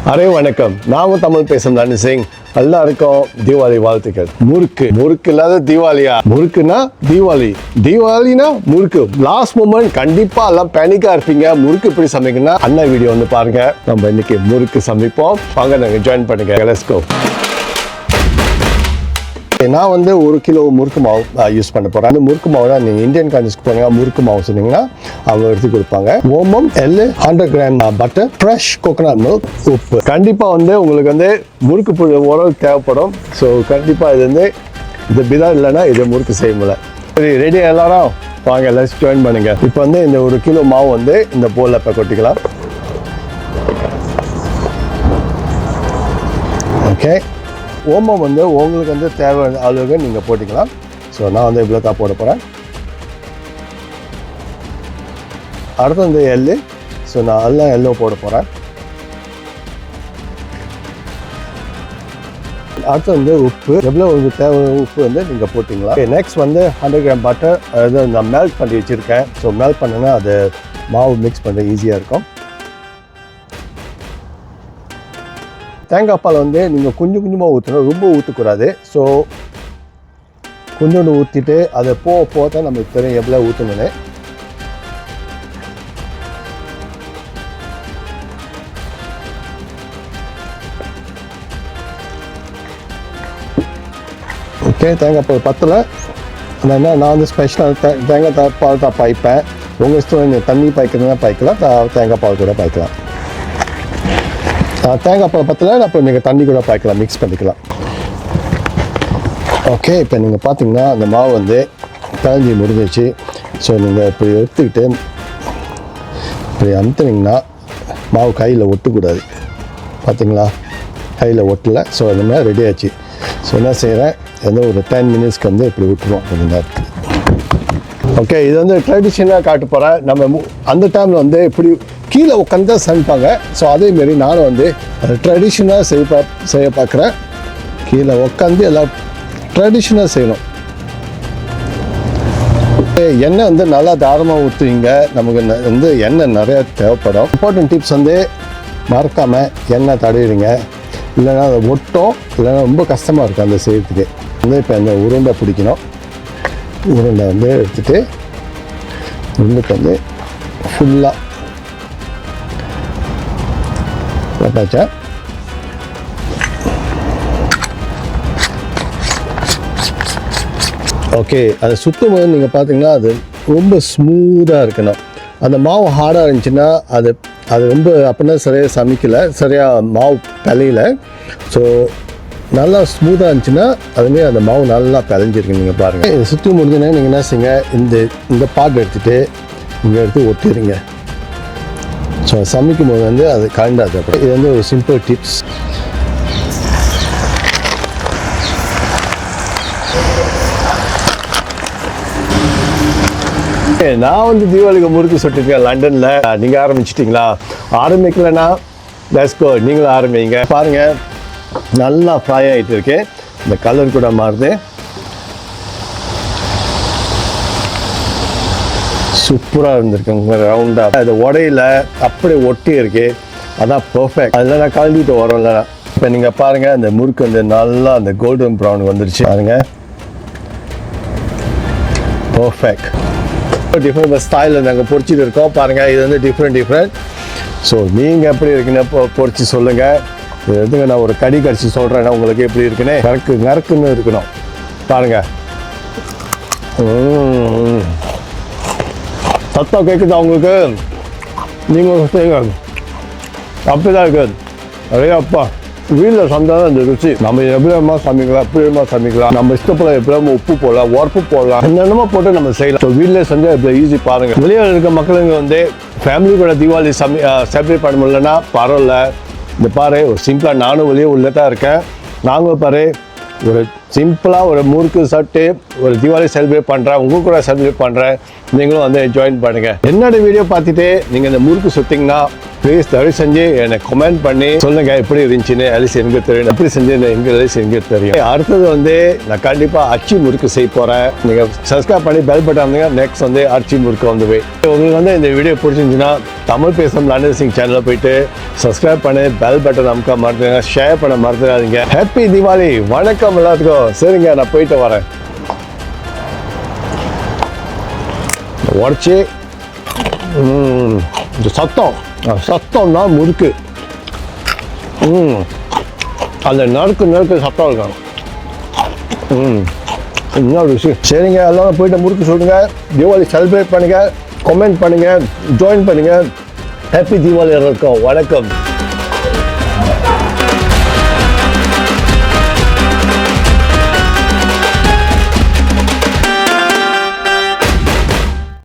Array வணக்கம். நான் தமிழ் பேசும் London Singh. எல்லாருக்கும் தீபாவளி வாழ்த்துக்கள். முறுக்கு இல்லாத தீபாவளியா? முறுக்குனா தீபாவளி, தீபாவளினா முறுக்கு. லாஸ்ட் மொமெண்ட் கண்டிப்பா எல்லாம் பேனிக்கா இருப்பீங்க. முறுக்கு எப்படி சமைக்கணும்னா அண்ணா வீடியோ வந்து பாருங்க. நம்ம இன்னைக்கு முறுக்கு சமைப்போம். வாங்க நாங்க ஜாயின் பண்ணுங்க. Let's go. நான் வந்து 1 கிலோ முறுக்கு மாவு யூஸ் பண்ண போகிறேன். அந்த முறுக்கு மாவு தான் நீங்கள் இந்தியன் கண்ட்ரிஸ்க்கு போனீங்கன்னா முறுக்கு மாவு சொன்னீங்கன்னா அவங்க எடுத்து கொடுப்பாங்க. ஓமம், எள்ளு, 100 gram butter, fresh coconut milk, உப்பு. கண்டிப்பாக வந்து உங்களுக்கு வந்து முறுக்கு உரம் தேவைப்படும். ஸோ கண்டிப்பாக இது வந்து இந்த பிதா இல்லைன்னா இதை முறுக்கு செய்ய முடியல. சரி, ரெடி எல்லாரும் வாங்க எல்லாம் ஜாயின் பண்ணுங்க. இப்போ வந்து இந்த 1 கிலோ மாவு வந்து இந்த போலில் இப்போ கொட்டிக்கலாம். ஓகே, ஓமம் வந்து உங்களுக்கு வந்து தேவையான அளவுக்கு நீங்கள் போட்டிக்கலாம். ஸோ நான் வந்து இவ்வளோ தான் போட போகிறேன். அடுத்து வந்து எள்ளு. ஸோ நான் எல்லாம் எள்ளோ போட போகிறேன். அடுத்து வந்து உப்பு, எவ்வளோ உங்களுக்கு தேவை உப்பு வந்து நீங்கள் போட்டிங்களா. நெக்ஸ்ட் வந்து 100 கிராம் பட்டர், அது நான் மெல்ட் பண்ணி வச்சுருக்கேன். ஸோ மெல்ட் பண்ணுன்னா அது மாவு மிக்ஸ் பண்ண ஈஸியாக இருக்கும். தேங்காய் பால் வந்து நீங்கள் கொஞ்சம் கொஞ்சமாக ஊற்றணும், ரொம்ப ஊற்றக்கூடாது. ஸோ கொஞ்சோண்டு ஊற்றிட்டு அதை போக தான் நமக்கு தெரியும் எவ்வளோ ஊற்றணுன்னு. ஓகே, தேங்காய் பால் பத்தலை. நான் வந்து ஸ்பெஷலாக தேங்காய் பால் தான் பாய்ப்பேன். உங்கள் இஷ்டம், நீங்கள் தண்ணி பாய்க்கிறதுனா பாய்க்கலாம், தேங்காய் பால் கூட பாய்க்கலாம். தேங்காய் பால் பத்தலை, அப்போ நீங்கள் தண்ணி கூட பாய்க்கலாம், மிக்ஸ் பண்ணிக்கலாம். ஓகே, இப்போ நீங்கள் பார்த்தீங்கன்னா அந்த மாவு வந்து கலஞ்சி முடிஞ்சிச்சு. ஸோ நீங்கள் இப்படி எடுத்துக்கிட்டு இப்படி அமுத்துனீங்கன்னா மாவு கையில் ஒட்டக்கூடாது. பார்த்தீங்களா, கையில் ஒட்டலை. ஸோ அந்த மாதிரி ரெடி ஆச்சு. ஸோ என்ன செய்கிறேன், எந்த ஒரு 10 மினிட்ஸ்க்கு வந்து இப்படி விட்டுருவோம் கொஞ்சம் நேரத்துக்கு. ஓகே, இது வந்து ட்ரெடிஷ்னலாக காட்ட போகிறேன். நம்ம அந்த டைமில் வந்து இப்படி கீழே உட்காந்து தான் சமைப்பாங்க. ஸோ அதேமாரி நானும் வந்து ட்ரெடிஷ்னலாக செய்ய பார்க்குறேன். கீழே உட்காந்து எல்லாம் ட்ரெடிஷ்னலாக செய்யணும். எண்ணெய் வந்து நல்லா தாராளமாக ஊற்றுவீங்க. நமக்கு வந்து எண்ணெய் நிறையா தேவைப்படும். இம்பார்ட்டன்ட் டிப்ஸ் வந்து மறக்காமல் எண்ணெய் தடவிடுங்க, இல்லைன்னா அதை ஒட்டும், இல்லைன்னா ரொம்ப கஷ்டமாக இருக்கும் அந்த செய்யறதுக்கு. வந்து இப்போ அந்த உருண்டை பிடிக்கணும். உருண்டை வந்து எடுத்துகிட்டு உருண்டைக்கு வந்து ஃபுல்லாக போட்டாச்சா. ஓகே, அதை சுற்றும் போது நீங்கள் பார்த்தீங்கன்னா அது ரொம்ப ஸ்மூத்தாக இருக்கணும். அந்த மாவு ஹார்டாக இருந்துச்சுன்னா அது ரொம்ப அப்படின்னா சரியாக சமைக்கலை, சரியாக மாவு பிழையில. ஸோ நல்லா ஸ்மூத்தாக இருந்துச்சுன்னா அதுமாரி அந்த மாவு நல்லா பிழைஞ்சிருக்கு. நீங்கள் பாருங்கள், இதை சுற்றி முடிஞ்சுன்னா நீங்கள் என்ன செய்யுங்க, இந்த பாட் எடுத்துகிட்டு இங்கே எடுத்து ஒட்டிடுங்க. ஸோ சமைக்கும் போது வந்து அது கலண்டாது. அப்படி இது வந்து ஒரு சிம்பிள் டிப்ஸ். நான் வந்து தீபாவளிக்கு முறுக்கு சுட்டுருக்கேன் லண்டனில். நீங்கள் ஆரம்பிச்சிட்டிங்களா? ஆரம்பிக்கலைன்னா லெட்ஸ் கோ, நீங்களும் ஆரம்பிங்க. பாருங்கள், நல்லா ஃப்ரை ஆகிட்டு இருக்கு. இந்த கலர் கூட மாறுது. சூப்பராக இருந்திருக்குங்க, ரவுண்டாக. அது உடையில அப்படியே ஒட்டி இருக்கு. அதான் பர்ஃபெக்ட். அதில் நான் கலந்துட்டு வரோம். இல்லைனா இப்போ நீங்கள் பாருங்கள், அந்த முறுக்கு வந்து நல்லா அந்த கோல்டன் ப்ரௌன் வந்துருச்சு. பாருங்கள், பர்ஃபெக்ட். டிஃப்ரெண்ட் ஸ்டைலில் நாங்கள் பொரிச்சிட்டு இருக்கோம். பாருங்கள், இது வந்து டிஃப்ரெண்ட். ஸோ நீங்கள் எப்படி இருக்குன்னு பொரிச்சு சொல்லுங்கள். இது எதுங்க, நான் ஒரு கடிச்சு சொல்கிறேன்னா உங்களுக்கு எப்படி இருக்குன்னு நறுக்குன்னு இருக்கணும். பாருங்கள், சத்தம் கேட்குது அவங்களுக்கு, நீங்கள் செய்யுங்க. அப்படிதான் இருக்குது. நிறையா அப்பா வீட்டில் சமைச்சாதான் இந்த ருசி. நம்ம எப்படிமா சமைக்கலாம், எப்படிமா சமைக்கலாம், நம்ம இஷ்டப்பட எப்படியாம உப்பு போடலாம், உரப்பு போடலாம், என்னென்னமோ போட்டு நம்ம செய்யலாம். ஸோ வீட்டில் செஞ்சால் இப்போ ஈஸி. பாருங்கள், வெளியில் இருக்க மக்களுங்க வந்து ஃபேமிலி கூட தீபாவளி செலிப்ரேட் பண்ண முடியலன்னா பரவாயில்ல. இந்த பாரு, ஒரு சிம்பிளாக நானும் வெளியே உள்ளே தான் இருக்கேன். நாங்களும் பாரு ஒரு சிம்பிளாக ஒரு முறுக்கு சட்டு ஒரு தீபாவளி செலிப்ரேட் பண்ணுறேன், உங்கள் கூட செலிப்ரேட் பண்ணுறேன். நீங்களும் வந்து ஜாயின் பண்ணுங்கள். என்னோட வீடியோ பார்த்துட்டு நீங்கள் இந்த முறுக்கு சுற்றிங்கன்னா ப்ளீஸ் தயவு செஞ்சு என்னை கமெண்ட் பண்ணி சொல்லுங்க எப்படி இருந்துச்சுன்னு அலிஸ் எனக்கு தெரியும், எப்படி செஞ்சேன்னு எங்க அலிஸ் எனக்கு தெரியும். அடுத்தது வந்து நான் கண்டிப்பாக அச்சி முறுக்கு செய்ய போகிறேன். நீங்கள் சப்ஸ்கிரைப் பண்ணி பெல் பட்டன் வந்தீங்க. நெக்ஸ்ட் வந்து அச்சி முறுக்கு வந்து உங்களுக்கு வந்து இந்த வீடியோ பிடிச்சிருந்துச்சுன்னா தமிழ் பேசும் லண்டன் சிங் சேனலில் போயிட்டு சப்ஸ்கிரைப் பண்ணி பெல் பட்டன் அமுக்க மறந்துடுங்க, ஷேர் பண்ண மறந்துடாதீங்க. ஹாப்பி தீபாவளி, வணக்கம் எல்லாத்துக்கும். சரிங்க, நான் போயிட்டு வரேன். உடச்சி இந்த சத்தம் தான் முறுக்கு. அந்த நறுக்கு சத்தம் இருக்காங்க. இன்னொரு விஷயம். சரிங்க, எல்லாரும் போயிட்டு முறுக்கு சொல்லுங்க, தீபாவளி செலிப்ரேட் பண்ணுங்க, கமெண்ட் பண்ணுங்க, ஜாயின் பண்ணுங்க. ஹாப்பி தீபாவளி இருக்கும். வணக்கம்.